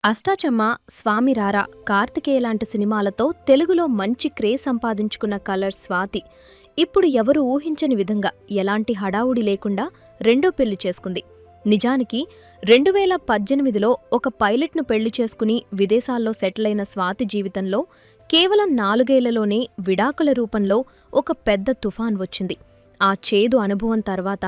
అష్టాచెమ్మ, స్వామి రారా, కార్తికేయ లాంటి సినిమాలతో తెలుగులో మంచి క్రేజ్ సంపాదించుకున్న కలర్స్ స్వాతి ఇప్పుడు ఎవరు ఊహించని విధంగా ఎలాంటి హడావుడి లేకుండా రెండో పెళ్లి చేసుకుంది. నిజానికి 2018లో ఒక పైలట్ను పెళ్లి చేసుకుని విదేశాల్లో సెటిల్ అయిన స్వాతి జీవితంలో కేవలం 4 ఏళ్లలోనే విడాకుల రూపంలో ఒక పెద్ద తుఫాన్ వచ్చింది. ఆ చేదు అనుభవం తర్వాత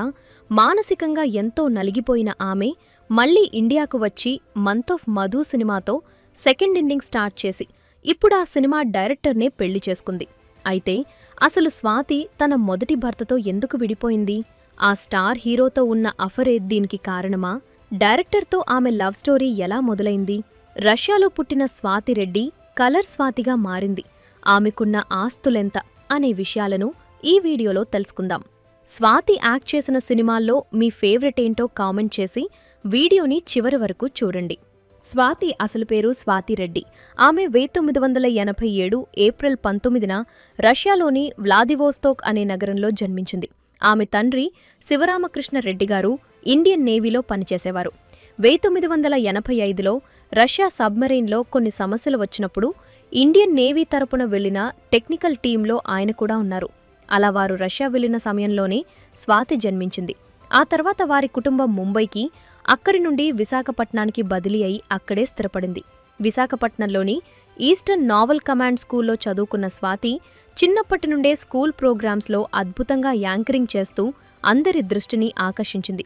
మానసికంగా ఎంతో నలిగిపోయిన ఆమె మళ్లీ ఇండియాకు వచ్చి మంత్ ఆఫ్ మధు సినిమాతో సెకండ్ ఇన్నింగ్ స్టార్ట్ చేసి ఇప్పుడు ఆ సినిమా డైరెక్టర్నే పెళ్లి చేసుకుంది. అయితే అసలు స్వాతి తన మొదటి భర్తతో ఎందుకు విడిపోయింది? ఆ స్టార్ హీరోతో ఉన్న అఫరే దీనికి కారణమా? డైరెక్టర్తో ఆమె లవ్ స్టోరీ ఎలా మొదలైంది? రష్యాలో పుట్టిన స్వాతి రెడ్డి కలర్ స్వాతిగా మారింది. ఆమెకున్న ఆస్తులెంత అనే విషయాలను ఈ వీడియోలో తెలుసుకుందాం. స్వాతి యాక్ట్ చేసిన సినిమాల్లో మీ ఫేవరెట్ ఏంటో కామెంట్ చేసి వీడియోని చివరి వరకు చూడండి. స్వాతి అసలు పేరు స్వాతి రెడ్డి. ఆమె 1987 ఏప్రిల్ 19న రష్యాలోని వ్లాదివోస్తోక్ అనే నగరంలో జన్మించింది. ఆమె తండ్రి శివరామకృష్ణ రెడ్డి గారు ఇండియన్ నేవీలో పనిచేసేవారు. 1985లో రష్యా సబ్మెరైన్లో కొన్ని సమస్యలు వచ్చినప్పుడు ఇండియన్ నేవీ తరపున వెళ్లిన టెక్నికల్ టీంలో ఆయన కూడా ఉన్నారు. అలా వారు రష్యా వెళ్లిన సమయంలోనే స్వాతి జన్మించింది. ఆ తర్వాత వారి కుటుంబం ముంబైకి, అక్కడి నుండి విశాఖపట్నానికి బదిలీ అయి అక్కడే స్థిరపడింది. విశాఖపట్నంలోని ఈస్టర్న్ నావల్ కమాండ్ స్కూల్లో చదువుకున్న స్వాతి చిన్నప్పటి నుండే స్కూల్ ప్రోగ్రామ్స్లో అద్భుతంగా యాంకరింగ్ చేస్తూ అందరి దృష్టిని ఆకర్షించింది.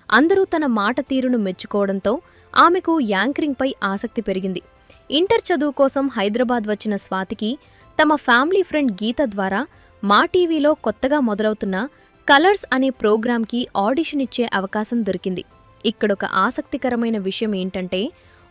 అందరూ తన మాట తీరును మెచ్చుకోవడంతో ఆమెకు యాంకరింగ్పై ఆసక్తి పెరిగింది. ఇంటర్ చదువు కోసం హైదరాబాద్ వచ్చిన స్వాతికి తమ ఫ్యామిలీ ఫ్రెండ్ గీత ద్వారా మా టీవీలో కొత్తగా మొదలవుతున్న కలర్స్ అనే ప్రోగ్రాంకి ఆడిషన్ ఇచ్చే అవకాశం దొరికింది. ఇక్కడొక ఆసక్తికరమైన విషయం ఏంటంటే,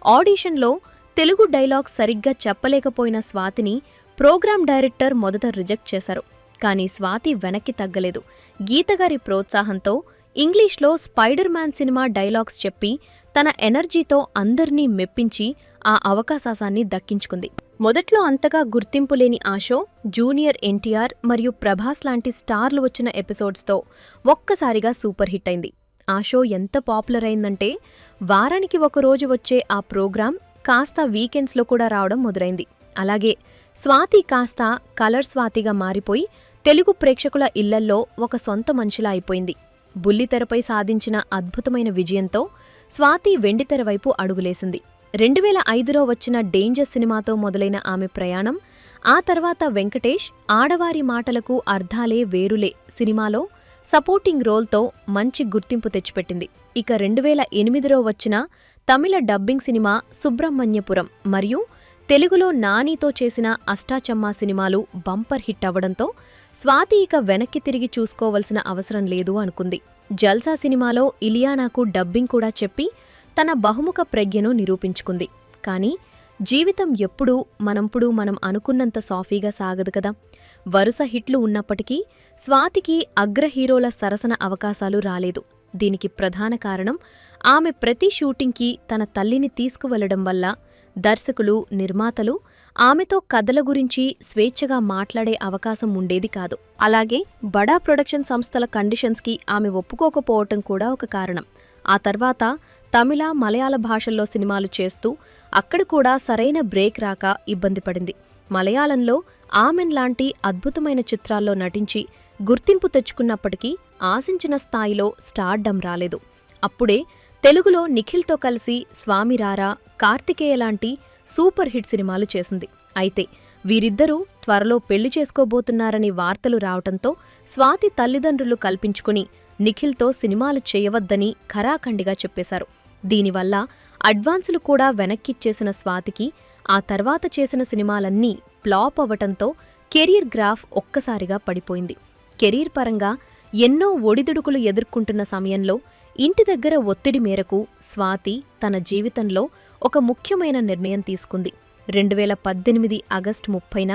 ఆడిషన్లో తెలుగు డైలాగ్ సరిగ్గా చెప్పలేకపోయిన స్వాతిని ప్రోగ్రాం డైరెక్టర్ మొదట రిజెక్ట్ చేశారు. కానీ స్వాతి వెనక్కి తగ్గలేదు. గీతగారి ప్రోత్సాహంతో ఇంగ్లీష్లో స్పైడర్ మ్యాన్ సినిమా డైలాగ్స్ చెప్పి తన ఎనర్జీతో అందర్నీ మెప్పించి ఆ అవకాశాన్ని దక్కించుకుంది. మొదట్లో అంతగా గుర్తింపు లేని ఆ షో జూనియర్ ఎన్టీఆర్ మరియు ప్రభాస్ లాంటి స్టార్లు వచ్చిన ఎపిసోడ్స్తో ఒక్కసారిగా సూపర్ హిట్ అయింది. ఆ షో ఎంత పాపులర్ అయిందంటే వారానికి ఒకరోజు వచ్చే ఆ ప్రోగ్రాం కాస్త వీకెండ్స్లో కూడా రావడం మొదలైంది. అలాగే స్వాతి కాస్త కలర్ స్వాతిగా మారిపోయి తెలుగు ప్రేక్షకుల ఇళ్లల్లో ఒక సొంత మనిషిలా అయిపోయింది. బుల్లితెరపై సాధించిన అద్భుతమైన విజయంతో స్వాతి వెండితెర వైపు అడుగులేసింది. 2005లో వచ్చిన డేంజర్ సినిమాతో మొదలైన ఆమె ప్రయాణం ఆ తర్వాత వెంకటేష్ ఆడవారి మాటలకు అర్థాలే వేరులే సినిమాలో సపోర్టింగ్ రోల్తో మంచి గుర్తింపు తెచ్చిపెట్టింది. ఇక 2008లో వచ్చిన తమిళ డబ్బింగ్ సినిమా సుబ్రహ్మణ్యపురం మరియు తెలుగులో నానితో చేసిన అష్టాచెమ్మ సినిమాలు బంపర్ హిట్ అవ్వడంతో స్వాతి ఇక వెనక్కి తిరిగి చూసుకోవలసిన అవసరం లేదు అనుకుంది. జల్సా సినిమాలో ఇలియానాకు డబ్బింగ్ కూడా చెప్పి తన బహుముఖ ప్రజ్ఞను నిరూపించుకుంది. కానీ జీవితం ఎప్పుడూ మనం అనుకున్నంత సాఫీగా సాగదు కదా. వరుస హిట్లు ఉన్నప్పటికీ స్వాతికి అగ్ర హీరోల సరసన అవకాశాలు రాలేదు. దీనికి ప్రధాన కారణం ఆమె ప్రతి షూటింగ్కి తన తల్లిని తీసుకువెళ్లడం వల్ల దర్శకులు, నిర్మాతలు ఆమెతో కథల గురించి స్వేచ్ఛగా మాట్లాడే అవకాశం ఉండేది కాదు. అలాగే బడా ప్రొడక్షన్ సంస్థల కండిషన్స్కి ఆమె ఒప్పుకోకపోవటం కూడా ఒక కారణం. ఆ తర్వాత తమిళ, మలయాళ భాషల్లో సినిమాలు చేస్తూ అక్కడ కూడా సరైన బ్రేక్ రాక ఇబ్బంది పడింది. మలయాళంలో ఆమెన్ లాంటి అద్భుతమైన చిత్రాల్లో నటించి గుర్తింపు తెచ్చుకున్నప్పటికీ ఆశించిన స్థాయిలో స్టార్డమ్ రాలేదు. అప్పుడే తెలుగులో నిఖిల్తో కలిసి స్వామి రారా, కార్తికేయ లాంటి సూపర్ హిట్ సినిమాలు చేసింది. అయితే వీరిద్దరూ త్వరలో పెళ్లి చేసుకోబోతున్నారని వార్తలు రావటంతో స్వాతి తల్లిదండ్రులు కల్పించుకుని నిఖిల్తో సినిమాలు చేయవద్దని ఖరాఖండిగా చెప్పేశారు. దీనివల్ల అడ్వాన్సులు కూడా వెనక్కిచ్చేసిన స్వాతికి ఆ తర్వాత చేసిన సినిమాలన్నీ ఫ్లాప్ అవ్వటంతో కెరీర్ గ్రాఫ్ ఒక్కసారిగా పడిపోయింది. కెరీర్ పరంగా ఎన్నో ఒడిదుడుకులు ఎదుర్కొంటున్న సమయంలో ఇంటి దగ్గర ఒత్తిడి మేరకు స్వాతి తన జీవితంలో ఒక ముఖ్యమైన నిర్ణయం తీసుకుంది. 2018 ఆగస్టు 30న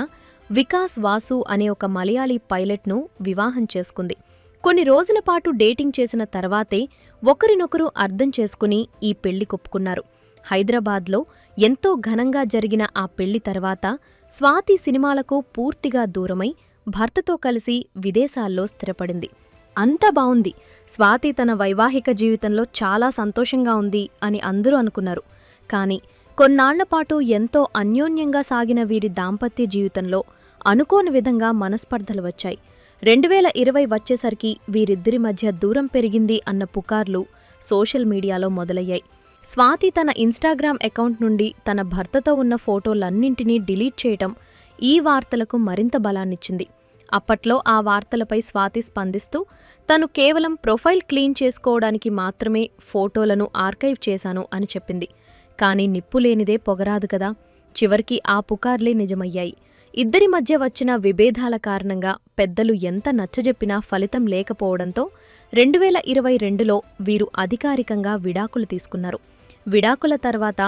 వికాస్ వాసు అనే ఒక మలయాళీ పైలట్ను వివాహం చేసుకుంది. కొన్ని రోజుల పాటు డేటింగ్ చేసిన తర్వాతే ఒకరినొకరు అర్థం చేసుకుని ఈ పెళ్లి కొప్పుకున్నారు. హైదరాబాద్లో ఎంతో ఘనంగా జరిగిన ఆ పెళ్లి తర్వాత స్వాతి సినిమాలకు పూర్తిగా దూరమై భర్తతో కలిసి విదేశాల్లో స్థిరపడింది. అంతా బావుంది. స్వాతి తన వైవాహిక జీవితంలో చాలా సంతోషంగా ఉంది అని అందరూ అనుకున్నారు. కానీ కొన్నాళ్లపాటు ఎంతో అన్యోన్యంగా సాగిన వీరి దాంపత్య జీవితంలో అనుకోని విధంగా మనస్పర్ధలు వచ్చాయి. 2020 వచ్చేసరికి వీరిద్దరి మధ్య దూరం పెరిగింది అన్న పుకార్లు సోషల్ మీడియాలో మొదలయ్యాయి. స్వాతి తన ఇన్స్టాగ్రామ్ అకౌంట్ నుండి తన భర్తతో ఉన్న ఫోటోలన్నింటినీ డిలీట్ చేయటం ఈ వార్తలకు మరింత బలాన్నిచ్చింది. అప్పట్లో ఆ వార్తలపై స్వాతి స్పందిస్తూ తను కేవలం ప్రొఫైల్ క్లీన్ చేసుకోవడానికి మాత్రమే ఫోటోలను ఆర్కైవ్ చేశాను అని చెప్పింది. కానీ నిప్పులేనిదే పొగరాదు కదా. చివరికి ఆ పుకార్లే నిజమయ్యాయి. ఇద్దరి మధ్య వచ్చిన విభేదాల కారణంగా పెద్దలు ఎంత నచ్చజెప్పినా ఫలితం లేకపోవడంతో 2022లో వీరు అధికారికంగా విడాకులు తీసుకున్నారు. విడాకుల తర్వాత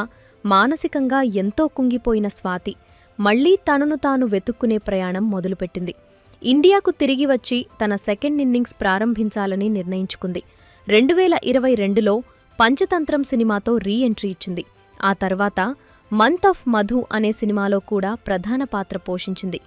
మానసికంగా ఎంతో కుంగిపోయిన స్వాతి మళ్లీ తనను తాను వెతుక్కునే ప్రయాణం మొదలుపెట్టింది. ఇండియాకు తిరిగి వచ్చి తన సెకండ్ ఇన్నింగ్స్ ప్రారంభించాలని నిర్ణయించుకుంది. 2022లో పంచతంత్రం సినిమాతో రీ ఎంట్రీ ఇచ్చింది. ఆ తర్వాత మంత్ ఆఫ్ మధు అనే సినిమాలో కూడా ప్రధాన పాత్ర పోషించింది.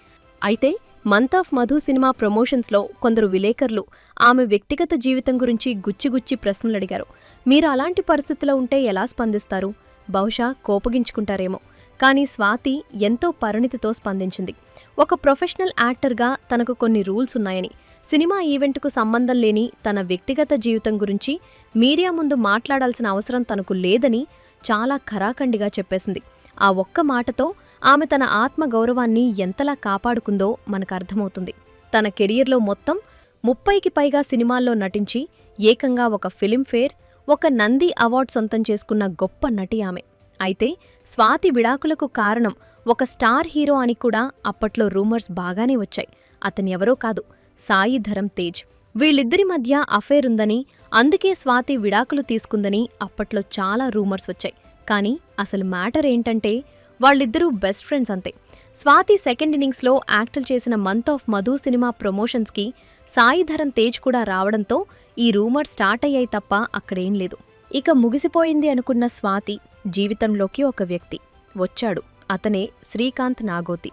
అయితే మంత్ ఆఫ్ మధు సినిమా ప్రమోషన్స్లో కొందరు విలేకరులు ఆమె వ్యక్తిగత జీవితం గురించి గుచ్చిగుచ్చి ప్రశ్నలడిగారు. మీరు అలాంటి పరిస్థితిలో ఉంటే ఎలా స్పందిస్తారు? బహుశా కోపగించుకుంటారేమో. కానీ స్వాతి ఎంతో పరిణితితో స్పందించింది. ఒక ప్రొఫెషనల్ యాక్టర్గా తనకు కొన్ని రూల్స్ ఉన్నాయని, సినిమా ఈవెంట్కు సంబంధం లేని తన వ్యక్తిగత జీవితం గురించి మీడియా ముందు మాట్లాడాల్సిన అవసరం తనకు లేదని చాలా ఖరాఖండిగా చెప్పేసింది. ఆ ఒక్క మాటతో ఆమె తన ఆత్మగౌరవాన్ని ఎంతలా కాపాడుకుందో మనకర్థమవుతుంది. తన కెరియర్లో మొత్తం 30కి పైగా సినిమాల్లో నటించి ఏకంగా ఒక ఫిలింఫేర్, ఒక నంది అవార్డు సొంతం చేసుకున్న గొప్ప నటి ఆమె. అయితే స్వాతి విడాకులకు కారణం ఒక స్టార్ హీరో అని కూడా అప్పట్లో రూమర్స్ బాగానే వచ్చాయి. అతనెవరో కాదు, సాయి ధరమ్ తేజ్. వీళ్ళిద్దరి మధ్య అఫేర్ ఉందని, అందుకే స్వాతి విడాకులు తీసుకుందని అప్పట్లో చాలా రూమర్స్ వచ్చాయి. కానీ అసలు మ్యాటర్ ఏంటంటే వాళ్ళిద్దరూ బెస్ట్ ఫ్రెండ్స్ అంతే. స్వాతి సెకండ్ ఇన్నింగ్స్లో యాక్టులు చేసిన మంత్ ఆఫ్ మధు సినిమా ప్రమోషన్స్కి సాయి ధరమ్ తేజ్ కూడా రావడంతో ఈ రూమర్ స్టార్ట్ అయ్యాయి తప్ప అక్కడేం లేదు. ఇక ముగిసిపోయింది అనుకున్న స్వాతి జీవితంలోకి ఒక వ్యక్తి వచ్చాడు. అతనే శ్రీకాంత్ నాగోతి.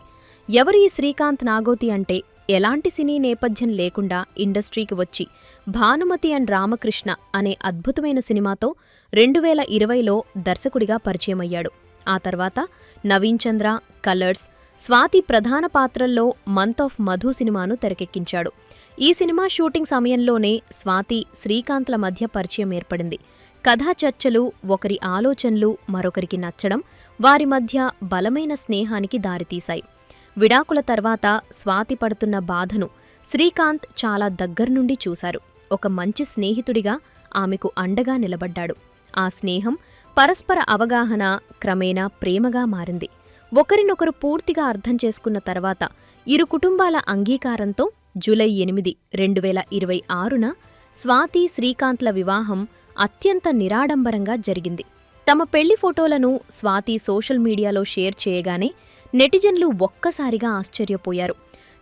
ఎవరు ఈ శ్రీకాంత్ నాగోతి అంటే, ఎలాంటి సినీ నేపథ్యం లేకుండా ఇండస్ట్రీకి వచ్చి భానుమతి అండ్ రామకృష్ణ అనే అద్భుతమైన సినిమాతో 2020లో దర్శకుడిగా పరిచయమయ్యాడు. ఆ తర్వాత నవీన్ చంద్ర, కలర్స్, స్వాతి ప్రధాన పాత్రల్లో మంత్ ఆఫ్ మధు సినిమాను తెరకెక్కించాడు. ఈ సినిమా షూటింగ్ సమయంలోనే స్వాతి, శ్రీకాంత్ల మధ్య పరిచయం ఏర్పడింది. కథా చర్చలు, ఒకరి ఆలోచనలు మరొకరికి నచ్చడం వారి మధ్య బలమైన స్నేహానికి దారితీశాయి. విడాకుల తర్వాత స్వాతి పడుతున్న బాధను శ్రీకాంత్ చాలా దగ్గర్నుండి చూశారు. ఒక మంచి స్నేహితుడిగా ఆమెకు అండగా నిలబడ్డాడు. ఆ స్నేహం, పరస్పర అవగాహన క్రమేణా ప్రేమగా మారింది. ఒకరినొకరు పూర్తిగా అర్థం చేసుకున్న తర్వాత ఇరు కుటుంబాల అంగీకారంతో జూలై 8, 2026న స్వాతి, శ్రీకాంత్ల వివాహం అత్యంత నిరాడంబరంగా జరిగింది. తమ పెళ్లి ఫోటోలను స్వాతి సోషల్ మీడియాలో షేర్ చేయగానే నెటిజన్లు ఒక్కసారిగా ఆశ్చర్యపోయారు.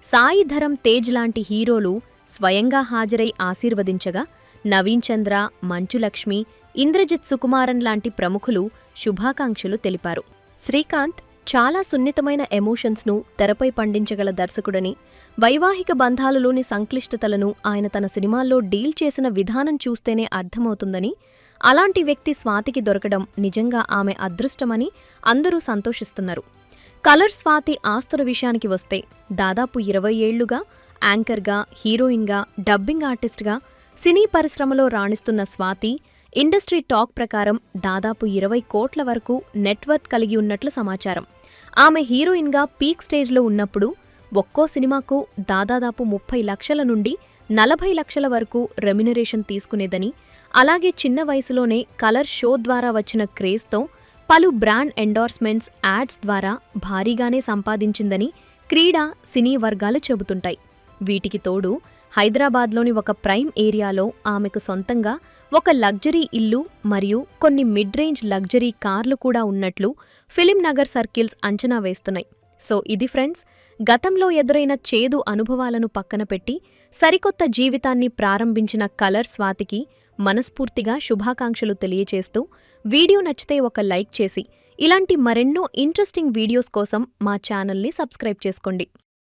సాయి ధరమ్ తేజ్ లాంటి హీరోలు స్వయంగా హాజరై ఆశీర్వదించగా, నవీన్ చంద్ర, మంచులక్ష్మి, ఇంద్రజిత్ సుకుమారన్ లాంటి ప్రముఖులు శుభాకాంక్షలు తెలిపారు. శ్రీకాంత్ చాలా సున్నితమైన ఎమోషన్స్ను తెరపై పండించగల దర్శకుడని, వైవాహిక బంధాలలోని సంక్లిష్టతలను ఆయన తన సినిమాల్లో డీల్ చేసిన విధానం చూస్తేనే అర్థమవుతుందని, అలాంటి వ్యక్తి స్వాతికి దొరకడం నిజంగా ఆమె అదృష్టమని అందరూ సంతోషిస్తున్నారు. కలర్ స్వాతి ఆస్తుల విషయానికి వస్తే, దాదాపు 20 ఏళ్లుగా యాంకర్గా, హీరోయిన్గా, డబ్బింగ్ ఆర్టిస్ట్గా సినీ పరిశ్రమలో రాణిస్తున్న స్వాతి ఇండస్ట్రీ టాక్ ప్రకారం దాదాపు 20 కోట్ల వరకు నెట్వర్త్ కలిగి ఉన్నట్లు సమాచారం. ఆమె హీరోయిన్గా పీక్ స్టేజ్లో ఉన్నప్పుడు ఒక్కో సినిమాకు దాదాపు 30 లక్షల నుండి 40 లక్షల వరకు రెమ్యునరేషన్ తీసుకునేదని, అలాగే చిన్న వయసులోనే కలర్ షో ద్వారా వచ్చిన క్రేజ్తో పలు బ్రాండ్ ఎండార్స్మెంట్స్, యాడ్స్ ద్వారా భారీగానే సంపాదించిందని క్రీడా, సినీ వర్గాలు చెబుతుంటాయి. వీటికి తోడు హైదరాబాద్లోని ఒక ప్రైమ్ ఏరియాలో ఆమెకు సొంతంగా ఒక లగ్జరీ ఇల్లు మరియు కొన్ని మిడ్ రేంజ్ లగ్జరీ కార్లు కూడా ఉన్నట్లు ఫిలిం నగర్ సర్కిల్స్ అంచనా వేస్తున్నాయి. సో ఇది ఫ్రెండ్స్, గతంలో ఎదురైన చేదు అనుభవాలను పక్కన పెట్టి సరికొత్త జీవితాన్ని ప్రారంభించిన కలర్ స్వాతికి మనస్ఫూర్తిగా శుభాకాంక్షలు తెలియచేస్తూ, వీడియో నచ్చితే ఒక లైక్ చేసి ఇలాంటి మరెన్నో ఇంట్రెస్టింగ్ వీడియోస్ కోసం మా ఛానల్ని సబ్స్క్రైబ్ చేసుకోండి.